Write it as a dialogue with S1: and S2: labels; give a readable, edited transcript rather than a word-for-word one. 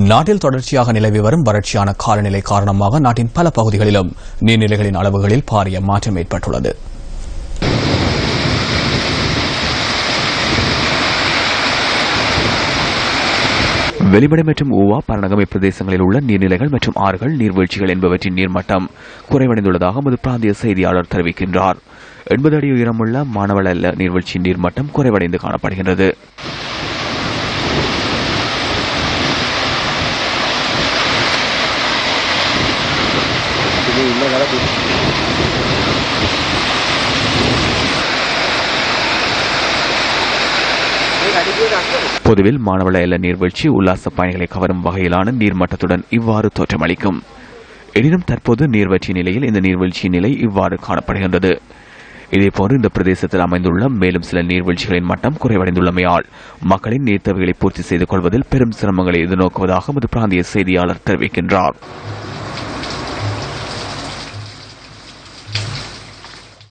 S1: நாட்டில் தொடர்ச்சியாக நிலவி வரும் வறட்சியான காலநிலை காரணமாக நாட்டின் பல பகுதிகளிலும் நீர்நிலைகளின் அளவுகளில் பாரிய மாற்றம் ஏற்பட்டுள்ளது. வெளிமடை மற்றும் ஊவா பரணகமை பிரதேசங்களில் உள்ள நீர்நிலைகள் மற்றும் ஆறுகள், நீர்வீழ்ச்சிகள் என்பவற்றின் நீர்மட்டம் குறைவடைந்துள்ளதாக எமது பிராந்திய செய்தியாளர் தெரிவிக்கின்றார். 80 அடி உயரமுள்ள மானவள நீர்வீழ்ச்சியின் நீர்மட்டம் குறைவடைந்து காணப்படுகின்றது. பொதுவில் மானவள எல்ல நீர்வீழ்ச்சி உல்லாச பயணிகளை கவரும் வகையிலான நீர்மட்டத்துடன் இவ்வாறு தோற்றமளிக்கும். எனினும் தற்போது நீர்வற்றி நிலையில் இந்த நீர்வீழ்ச்சியின் நிலை இவ்வாறு காணப்படுகின்றது. இதேபோன்று இந்த பிரதேசத்தில் அமைந்துள்ள மேலும் சில நீர்வீழ்ச்சிகளின் மட்டம் குறைவடைந்துள்ளமையால் மக்களின் நீர் தேவைகளை பூர்த்தி செய்து கொள்வதில் பெரும் சிரமங்களை எதிர்நோக்குவதாக எமது பிராந்திய செய்தியாளர் தெரிவிக்கின்றார்.